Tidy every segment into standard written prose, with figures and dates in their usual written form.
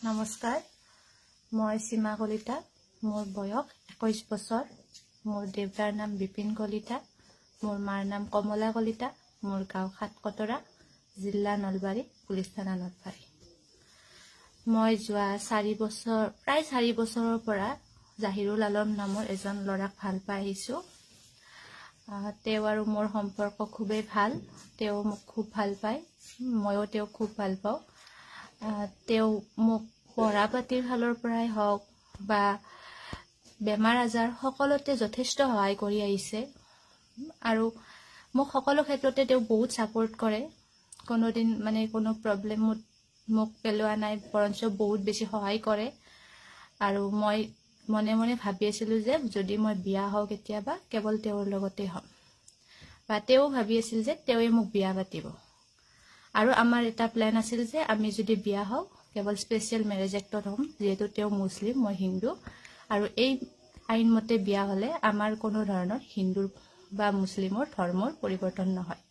নমস্কাৰ মই সীমা কলিতা মোৰ বয়স 21 বছৰ মোৰ দেউতাৰ নাম বিপিন কলিতা মোৰ মাৰ নাম কমলা কলিতা মোৰ গাঁও সাতকতৰা জিলা নলবাৰী পুলিচ থানা নলবাৰী মই যোৱা 4 বছৰ প্ৰায় 4 বছৰৰ পৰা জাহিৰুল আলম নামৰ এজন লৰাক ভাল পাই আহিছো তেওঁ আৰু মোৰ সম্পৰ্ক খুবেই ভাল তেওঁ মোক খুব ভাল পায় ময়ো তেওঁ খুব ভাল পাওঁ তেওঁ মোক পঢ়া পাতিৰ ফালৰ পৰাই হওক বা বেমাৰ আজাৰ সকলোতে যথেষ্ট সহায় কৰি আহিছে আৰু মোক সকলো ক্ষেত্ৰতে তেওঁ বহুত সাপোৰ্ট কৰে কোনো দিন মানে কোনো প্ৰবলেমত মোক পেলোৱা নাই বৰঞ্চ বহুত বেছি সহায় কৰে আৰু মই মনে মনে ভাবি আছিলো যে যদি মই বিয়া হওঁ কেতিয়াবা কেৱল তেওঁৰ লগতে হ'ম বা তেওঁ ভাবি আছিল যে তেওঁৱে মোক বিয়া পাতিব আৰু আমাৰ এটা প্ল্যান আছিল যে আমি যদি বিয়া হওঁ কেৱল স্পেশাল ম্যাৰেজ এক্টত হ'ম যেহেতু তেওঁ মুছলিম মই হিন্দু আৰু এই আইন মতে বিয়া হলে আমাৰ কোনো ধৰণৰ হিন্দু বা মুছলিমৰ ধৰ্মৰ পৰিৱৰ্তন নহয়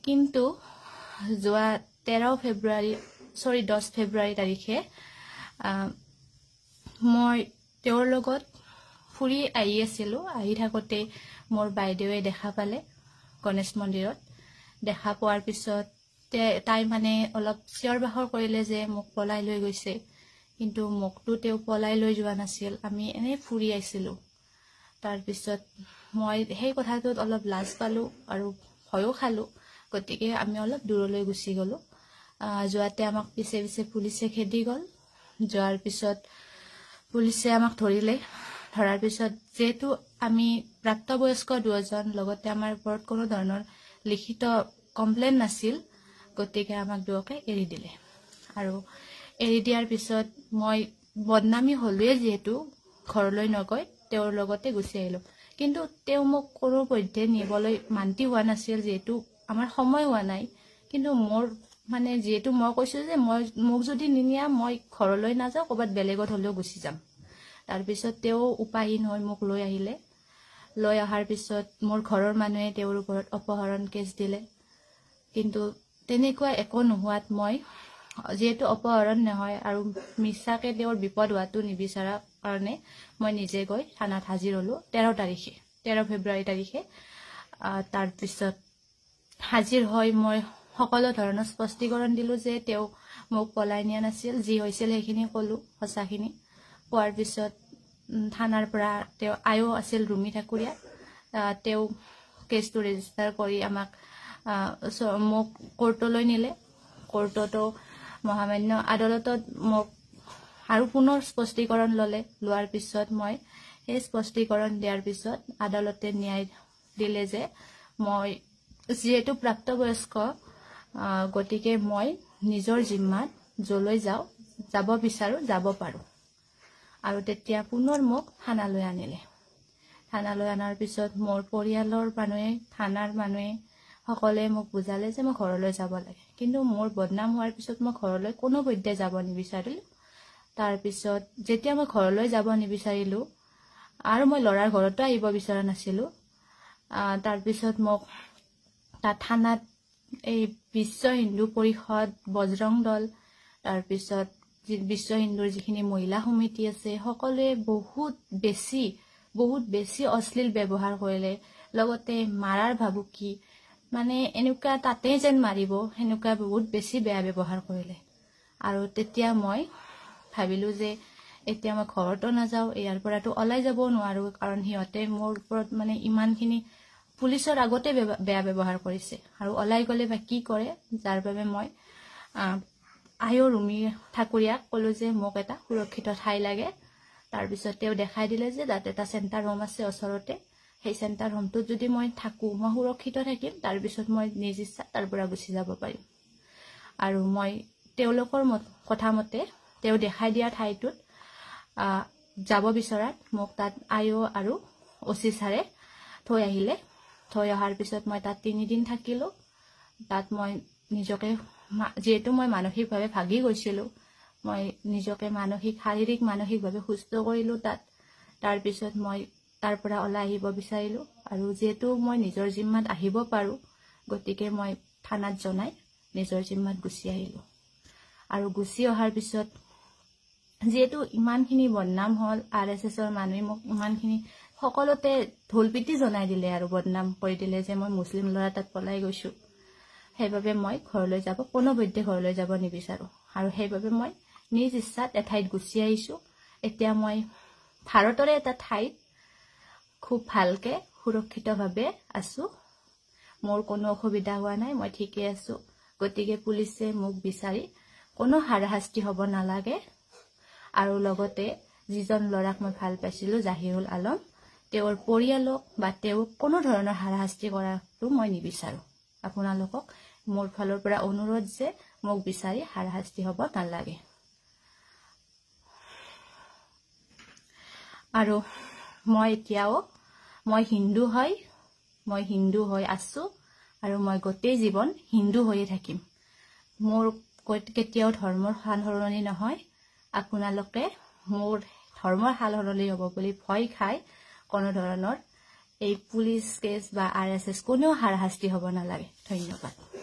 কিন্তু যোৱা 10 ফেব্ৰুৱাৰী তাৰিখে মই তেওঁৰ লগত ফুৰি আহি আছিলো আহি থাকোতে মোৰ বাইদেৱে দেখা পালে গণেশ মন্দিৰত দেখা পোৱাৰ পিছত তাই মানে অলপ চিঞৰ বাখৰ কৰিলে যে মোক পলাই লৈ গৈছে কিন্তু মোকটো তেওঁ পলাই লৈ যোৱা নাছিল আমি এনে ফুৰি আইছিলো তাৰ পিছত মই সেই কথাটোত অলপ লাজ পালো আৰু ভয়ও খালো গতিকে আমি অলপ দূৰলৈ গুচি গলো যোৱাতে আমাক পিছে পুলিচে খেদি গল যোৱাৰ পিছত পুলিচে আমাক ধৰাৰ পিছত যেহেতু আমি প্ৰাপ্তবয়স্ক দুজন লগতে আমাৰ ওপৰত কোনো ধৰণৰ লিখিত কমপ্লেইন নাছিল গতিকে আমাক দুয়োকে এৰি দিলে আৰু এৰি দিয়াৰ পিছত মই বদনামী হলোৱে যেহেতু ঘৰলৈ নগৈ তেওঁৰ লগতে গুচি আহিলো কিন্তু তেওঁ মোক কোনো পধ্যে নিবলৈ মান্তি হোৱা নাছিল যেহেতু আমাৰ সময় হোৱা নাই কিন্তু মোৰ মানে যেহেতু মই কৈছো যে মোক যদি নিনিয়া মই ঘৰলৈ নাযাওঁ ক'বাত বেলেগত হলেও গুচি যাম তাৰ পিছত তেওঁ উপায়হীন হৈ মোক লৈ আহিলে লৈ অহাৰ পিছত মোৰ ঘৰৰ মানুহে তেওঁৰ ওপৰত অপহৰণ কেছ দিলে কিন্তু তেনেকুৱা একো নোহোৱাত মই যেহেতু অপহৰণ নহয় আৰু মিছাকে তেওঁৰ বিপদ হোৱাটো নিবিচাৰা কাৰণে মই নিজে গৈ থানাত হাজিৰ হলো 13 ফেব্ৰুৱাৰী তাৰিখে তাৰ পিছত হাজিৰ হৈ মই সকলো ধৰণৰ স্পষ্টীকৰণ দিলো যে তেওঁ মোক পলাই নিয়া নাছিল যি হৈছিল সেইখিনি কলো সঁচাখিনি কোৱাৰ পিছত থানাৰ পৰা তেওঁ আয়ো আছিল ৰুমি ঠাকুৰীয়া তেওঁ কেছটো ৰেজিষ্টাৰ কৰি আমাক মোক কোৰ্টলৈ নিলে কোৰ্টতো মহামান্য আদালতত মোক আৰু পুনৰ স্পষ্টীকৰণ লোৱাৰ পিছত মই এই স্পষ্টীকৰণ দিয়াৰ পিছত আদালতে ন্যায় দিলে যে মই যেহেতু প্ৰাপ্তবয়স্ক গতিকে মই নিজৰ জিম্মাত যলৈ যাব বিচাৰো যাব পাৰো আৰু তেতিয়া পুনৰ মোক থানালৈ আনিলে থানালৈ আনাৰ পিছত মোৰ পৰিয়ালৰ মানুহে থানাৰ মানুহে সকলোৱে মোক বুজালে যে মই ঘৰলৈ যাব লাগে কিন্তু মোৰ বদনাম হোৱাৰ পিছত মই ঘৰলৈ কোনো পধ্যে যাব নিবিচাৰিলো তাৰ পিছত যেতিয়া মই ঘৰলৈ যাব নিবিচাৰিলো আৰু মই লৰাৰ ঘৰতো আহিব বিচৰা নাছিলো তাৰ পিছত মোক থানাত এই বিশ্ব হিন্দু পৰিষদ বজৰং দল তাৰ পিছত বিশ্ব হিন্দুৰ যিখিনি মহিলা সমিতি আছে সকলোৱে বহুত বেছি অশ্লীল ব্যৱহাৰ কৰিলে লগতে মাৰাৰ ভাবুকি মানে এনেকুৱা তাতে যেন মাৰিব হেনেকুৱা বহুত বেছি বেয়া ব্যৱহাৰ কৰিলে আৰু তেতিয়া মই ভাবিলো যে এতিয়া মই ঘৰতো নাযাও ইয়াৰ পৰাটো ওলাই যাব নোৱাৰো কাৰণ হিয়তে মোৰ ওপৰত মানে ইমানখিনি পুলিচৰ আগতে বেয়া ব্যৱহাৰ কৰিছে আৰু ওলাই গলে বা কি কৰে যাৰ বাবে মই আয়ো ৰুমি ঠাকুৰীয়াক কলো যে মোক এটা সুৰক্ষিত ঠাই লাগে তাৰ পিছত তেওঁ দেখাই দিলে যে তাত এটা চেণ্টাৰ হোম আছে ওচৰতে সেই চেণ্টাৰ হোমটোত যদি মই থাকো মই সুৰক্ষিত থাকিম তাৰ পিছত মই নিজ ইচ্ছা তাৰ পৰা গুচি যাব পাৰিম আৰু মই তেওঁলোকৰ কথা মতে তেওঁ দেখাই দিয়া ঠাইটোত যাব বিচৰাত মোক তাত আয়ো আৰু ওচি ছাৰে থৈ আহিলে থৈ অহাৰ পিছত মই তাত 3 দিন থাকিলো তাত মই নিজকে যেহেতু মই মানসিকভাৱে ভাগি গৈছিলো মই নিজকে শাৰীৰিক মানসিকভাৱে সুস্থ কৰিলো তাত তাৰ পিছত মই তাৰ পৰা ওলাই আহিব বিচাৰিলো আৰু যেহেতু মই নিজৰ জিম্মাত আহিব পাৰো গতিকে মই থানাত জনাই নিজৰ জিম্মাত গুচি আহিলো আৰু গুচি অহাৰ পিছত যেহেতু ইমানখিনি বদনাম হল RSSৰ মানুহে মোক ইমানখিনি সকলোতে ঢোলপিটি জনাই দিলে আৰু বদনাম কৰি দিলে যে মই মুছলিম ল'ৰা তাত পলাই গৈছো সেইবাবে মই ঘৰলৈ যাব কোনোপধ্যে ঘৰলৈ যাব নিবিচাৰো আৰু সেইবাবে মই নিজ ইচ্ছাত এঠাইত গুচি আহিছো এতিয়া মই ভাৰতৰে এটা ঠাইত খুব ভালকে সুৰক্ষিতভাৱে আছো মোৰ কোনো অসুবিধা হোৱা নাই মই ঠিকে আছো গতিকে পুলিচে মোক বিচাৰি কোনো হাৰাশাস্তি হ'ব নালাগে আৰু লগতে যিজন ল'ৰাক মই ভাল পাইছিলো জাহিৰুল আলম তেওঁৰ পৰিয়ালক বা তেওঁক কোনো ধৰণৰ হাৰাশাস্তি কৰাটো মই নিবিচাৰো আপোনালোকক মোৰ ফালৰ পৰা অনুৰোধ যে মোক বিচাৰি হাৰাশাস্তি হ'ব নালাগে আৰু মই এতিয়াও মই হিন্দু হৈ আছো আৰু মই গোটেই জীৱন হিন্দু হৈয়ে থাকিম মোৰ কেতিয়াও ধৰ্মৰ সালসলনি নহয় আপোনালোকে মোৰ ধৰ্মৰ সালসলনি হ'ব বুলি ভয় খাই কোনো ধৰণৰ এই পুলিচ কেছ বা RSS কোনেও হাৰাশাস্তি হ'ব নালাগে ধন্যবাদ